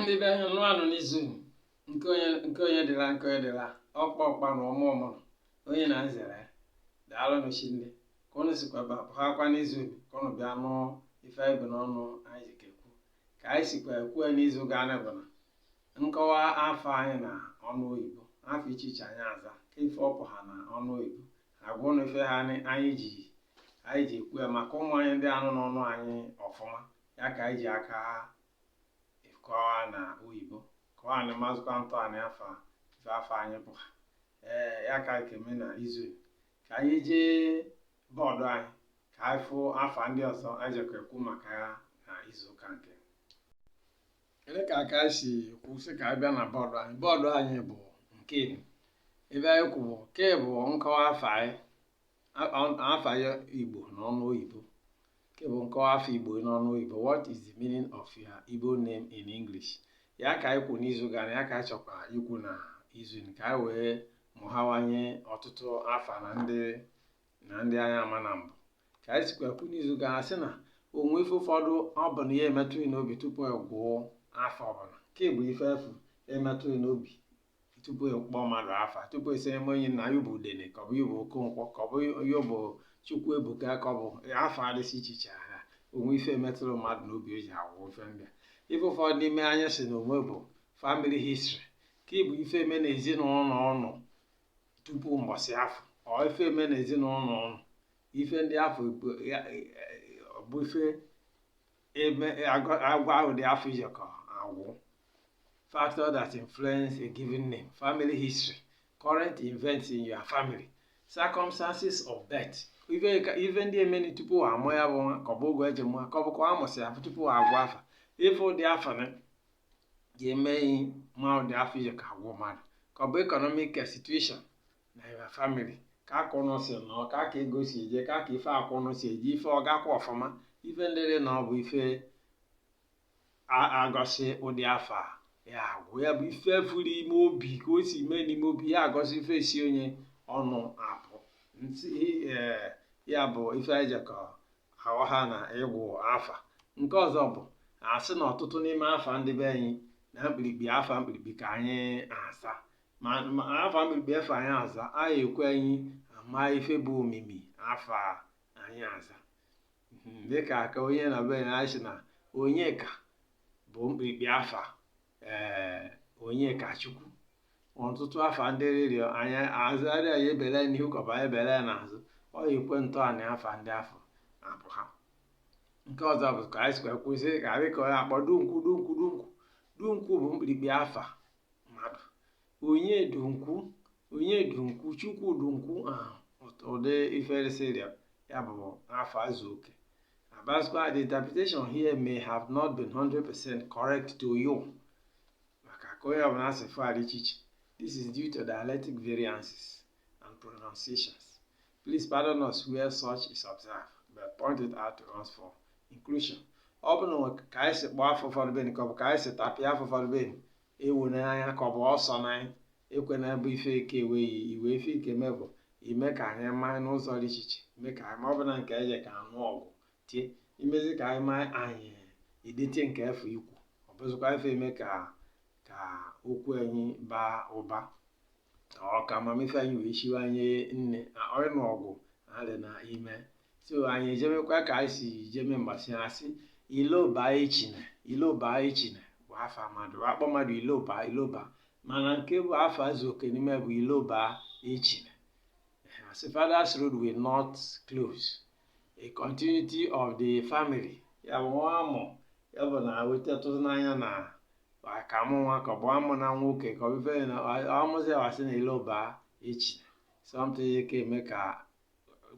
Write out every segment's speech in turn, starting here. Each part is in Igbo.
ndị be anyị nụ anụ n'izu nke onye dịla ọkpa na ọmụmụrụ onye na-azere daalụ n'ochinde ka ọnụ sikwa ha kwa n'izu ka ọnụ bịa nụ ife anyị bụ n'ọnụ anyị ji kekwu ka anyị sikwa ekwue n'izu gaa bụ na nkọwa afọ anyị na ọnụ oyibo afọ iche iche anyị aza ka ife ọpụ ha na ọnụ oyibo agwa ụnụ ife ha anyị ji ekwu ya maka ụmụ anyị ndị anụ n'ọnụ anyị ọfụma ya ka anyị ji aka kọwa na oyibo kọwa na mazụkwa ntọala afọ anyị bụ ya ka anyị keme na izu ka anyị jee bọọdụ anyị ka anyị fụ afa ndị ọzọ anyị jekwa ekwu maka ya na izu ụka nke ele ka aka si kwụsị ka anyị bịa na bọọdụ anyị bụ nke ebe anyị kwuru ke bụ nkọwa afa ya Igbo n'ọnụ oyibo bụ nkọwa afọ Igbo n'ọnụ Igbo. What is the meaning of your Igbo name in English? Ya ka anyị kwu n'izu gara ya ka anyị chọkwa ikwu na izu ka anyị wee mụhawanye ọtụtụ afa na ndị anyị ama na mbụ ka anyị sikwa ekwu n'izu gara sị na onwe ife ụfọdụ ọ bụ na ya emetụghị n'obi tupu egwuo afọ ọbụla nke bụ ife efu emetụghị n'obi tupu ekpọ mmadụ afa tupu esere m onye nna ya bụ Udene ka ọ bụ ya bụ Okonkwo ka ọ bụ ya bụ Chukwuebuka ka ọ bụ afọ adịsị iche iche ha onwe ife metụrụ mmadụ n'obi o ji agwụ ife ndị a. Ife ụfọdụ n'ime anya si na onwe bụ family history ka ịbụ ife eme na ezinụlọ ọnụ tupu mbọsị afọ ọ ife eme na ezinụlọ ọnụ ife ndị afọ bụ ife agwa ụdị afọ ijekọ agwụ. Factors that influence a given name: family history, current events in your family, circumstances of birth. Ife ndị emeni tupu amụ ya bụ ka ọ bụ oge eji mụọ ka ọ bụ ka a mụsịrị afọ tupu agwụ afa ife ụdị afọ ga-eme ma ụdị afọ ije ka agwụ mmadụ ka ọ bụ economic situation na your family ka akụnụ si nọ ka ego si eje ka ife akụnụ si eje ife ọ gakwa ọfụma ife ndịrị na ọ bụ ife agọsị ụdị afọ ya agwụ ya bụ ife furu ime obi ka o si mee n'ime obi ya agọsị ife si onye ọnụ apụ ya bụ ife ejekọ ahụ ha na ịgwụ afa. Nke ọzọ bụ asị na ọtụtụ n'ime afa ndị be anyị na mkpirikpi afa mkpirikpi ka anyị aza ma afa mkpirikpi efe anyị aza anyị ekwe anyị ama ife bụ omimi afa anyị aza dịka ka onye na be anyị sị na Onyeka bụ mkpirikpi afa Onyeka Chukwu. Ọtụtụ afa ndị rịrịọ anyị azarị anyị ebele n'ihu ka ọ bụ anyị ebele n'azụ ọ ekwe ntọala afa ndị afọ apụ ha. Nke ọzọ bụ ka anyị sikwa kwụsị ka anyị ka ya akpọ dunkwu bụ mkpirikpi afa mmadụ. onye dunkwu Chukwu dunkwu ụdị iferesịrịa ya bụ afọ azụ oke. Abazikwa the interpretation here may have not been 100% correct to you maka ka onye ọbụla asị fara iche iche. This is due to dialectic variances and pronunciations. Please pardon us where such is observed, but point it out to us for inclusion. Ọ bụ na ka anyị si kpọọ afọ ụfọdụ beni ka ọ bụ ka anyị si tapịa afọ ụfọdụ beni ewu n'anya ka ọ bụ ọsọ n'anya ekwe na ebe ife ike enweghị iwe ife ike mebụ ime ka anyị maa n'ụzọ dị iche iche ime ka anyị ma ọ bụ na nke eje ka anụ ọgụ tie imezi ka anyị maa anyị edete nke efu ikwu ọ bụzịkwa ife eme ka okwu anyị baa ụba ọ ka amamife anyị wee shiwanye nne ọnụ ọgụ adị na ime so anyị ejemekwa ka anyị si jeme mgbasị asị iloba echine bụ afa mmadụ akpọ mmadụ iloba mana nke bụ afa azụ oke n'ime bụ iloba echine. As father's road will not close, a continuity of the family ya bụ nwa amụ ya bụ na wetatụ n'anya na ka amụ nwa ka ọ bụ amụ na nwoke ka ọ bụ ife na amụzi wasị na iloba echine something ka eme ka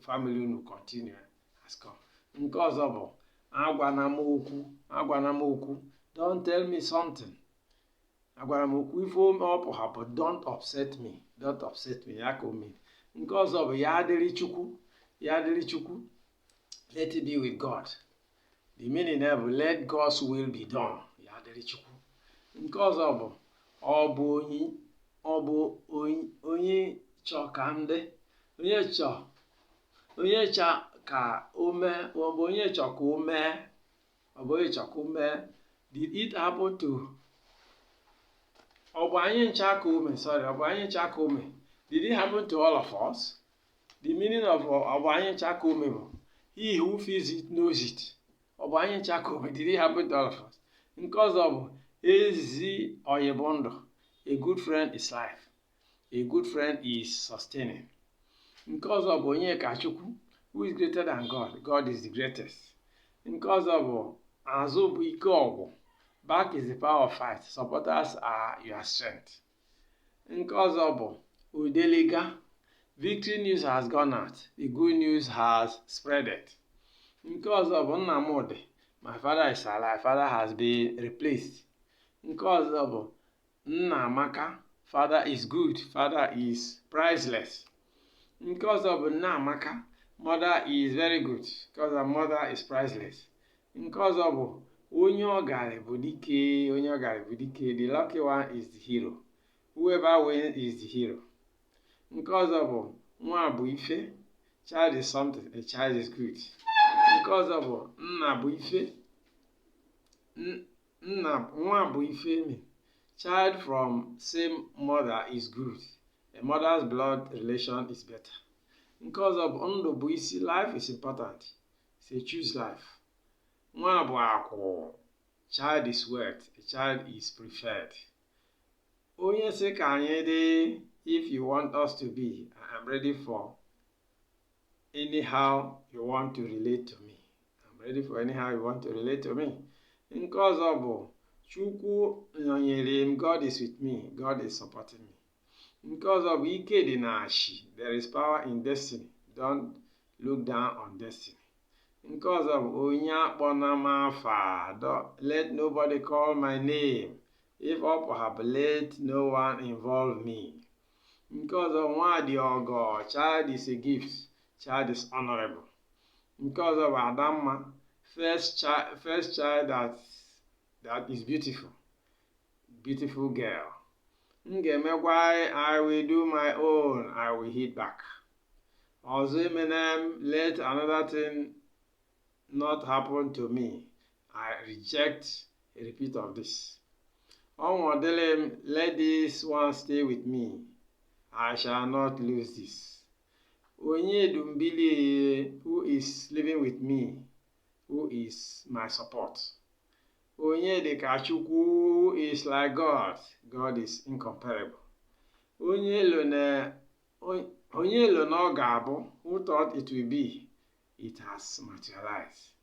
family unu continue has come. Nke ọzọ bụ agwana m okwu don't tell me something. Agwara m okwu ife ọpụ ha bụ don't upset me ya ka o mee. Nke ọzọ bụ ya dịrị Chukwu let it be with God. The meaning bụ let God's will be done ya dịrị Chukwu. Nke ọzọ bụ ọ bụ onye chọ ka ndị onye chọ ka o mee ọ bụ onye chọ ka o mee did it happen to Obuanyi-ncha-ka-ome. Did it happen to all of us? The meaning of Obuanyi-ncha-ka-ome, he who feels it knows it. Obuanyi-ncha-ka-ome, did it happen to all of us? Because of Ezi Oyebondo, a good friend is life. A good friend is sustaining. Because of Onyekachukwu, who is greater than God. God is the greatest. Because of Azubuike, back is the power of fight. Supporters are your strength. Because of Udeliga, victory news has gone out. The good news has spread it. Because of Nnamdi, my father is alive. Father has been replaced. Because of Nnamaka, father is good. Father is priceless. Because of Nnamaka, mother is very good. Because her mother is priceless. Because of Onye-Ogari-Budike, the lucky one is the hero. Whoever wins is the hero. Because of Nwabuife, child is something, a child is good. Because of Nwabuife, child from same mother is good. A mother's blood relation is better. Because of Ndobuisi, life is important. Say choose life. Nwabuako, child is worth. A child is preferred. Onye se ka anyị dị, if you want us to be, I am ready for anyhow you want to relate to me. I'm ready for anyhow you want to relate to me. Nke ọzọ bụ Chukwu nọnyere m, God is with me, God is supporting me. Nke ọzọ bụ ike dị n'ashi, there is power in destiny. Don't look down on destiny. Nke ọzọ bụ onye akpọna m afa, let nobody call my name. If up have let no one involve me. Because of Nwadiogo, child is a gift, child is honorable. Because of Adamma, first child that is beautiful, beautiful girl. Ngemegwai, I will do my own, I will hit back. Ozemenem, let another thing not happen to me. I reject a repeat of this. Onwodelem, let this one stay with me. I shall not lose this. Onyedumbili, who is living with me, who is my support. Onyedikachukwu, who is like God, God is incomparable. Onyelona Gabu, who thought it will be, it has materialized.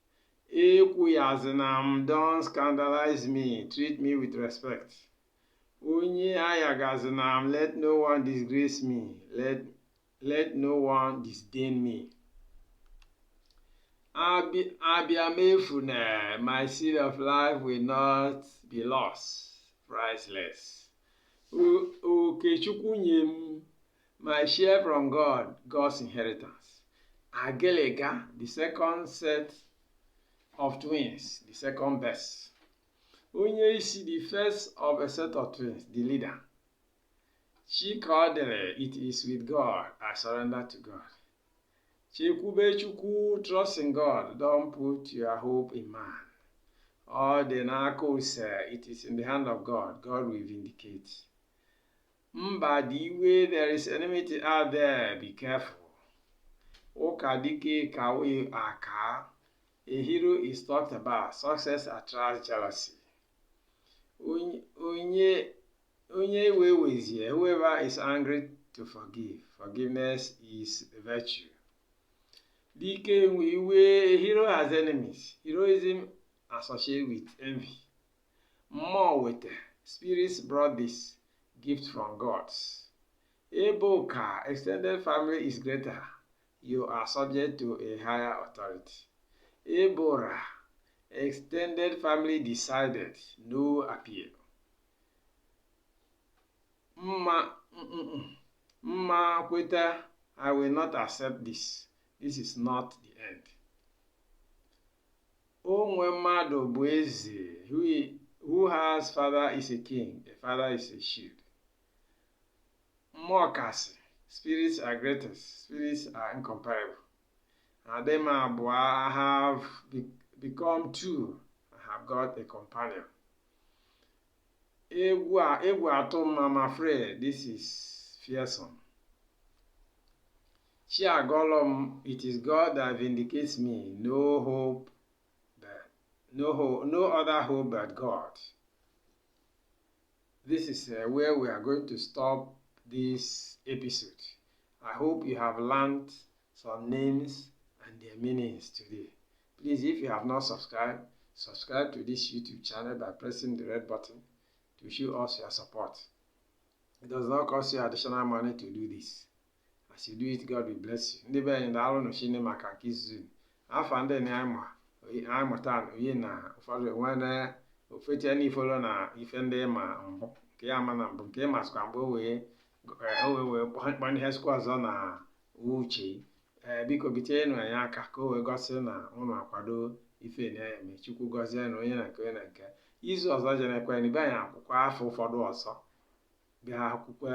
Ekuyazanam, don't scandalize me, treat me with respect. Onye ayagazanam, let no one disgrace me, let no one disdain me. Abiamefune, my seed of life will not be lost, priceless. Okechukwunyem, my share from God, God's inheritance. Agelega, the second set of twins, the second best. Onyeisi, the first of a set of twins, the leader. Chikodere, it is with God, I surrender to God. Chekwubechukwu, trust in God, don't put your hope in man. Odinakose, it is in the hand of God, God will vindicate. Mbadiwe, there is enmity out there, be careful. Okadike kawe aka. A hero is talked about. Success attracts jealousy. Whoever is angry to forgive. Forgiveness is a virtue. A hero has enemies. Heroism associated with envy. More with spirits brought this gift from gods. Eboka, extended family is greater. You are subject to a higher authority. Ebora, extended family decided, no appeal. Mma Kweta, I will not accept this. This is not the end. Onwemado Bueze, who has father is a king, a father is a shield. Mokasi, spirits are greatest, spirits are incomparable. Adema Abua, have become two. I have got a companion. Egwu atom, I'm afraid this is fearsome. Golom, it is God that vindicates me. No hope, no other hope but God. This is where we are going to stop this episode. I hope you have learned some names and their meanings today. Please, if you have not subscribed, subscribe to this YouTube channel by pressing the red button to show us your support. It does not cost you additional money to do this. As you do it, God will bless you. Ndị be anyị daalụ n'Chineke maka nke izuzu. Afọ ndị anyị mụta oyi na ụfọdụ enwere ofetie n'ifolo na ife ndị ma mbụ nke ya ama na mbụ nke ịmasịkwa mgbe o wee kpọọ ihe sikwa ọzọ na uche. Biko bitenụ anyị aka ka o wee gosi na ụnụ akwado ife na ya eme. Chukwu gọzie na onye na nke onye na nke. Izu ọzọ jenekwe n'ibe anyị akwụkwọ afọ ụfọdụ ọzọ bịa akwụkwọ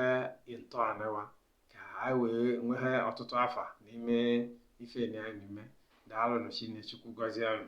ịntọanịwa ka anyị wee nwee ọtụtụ afa n'ime ife na ya n'ime. Daalụ n'Chineke, Chukwu gọzie unu.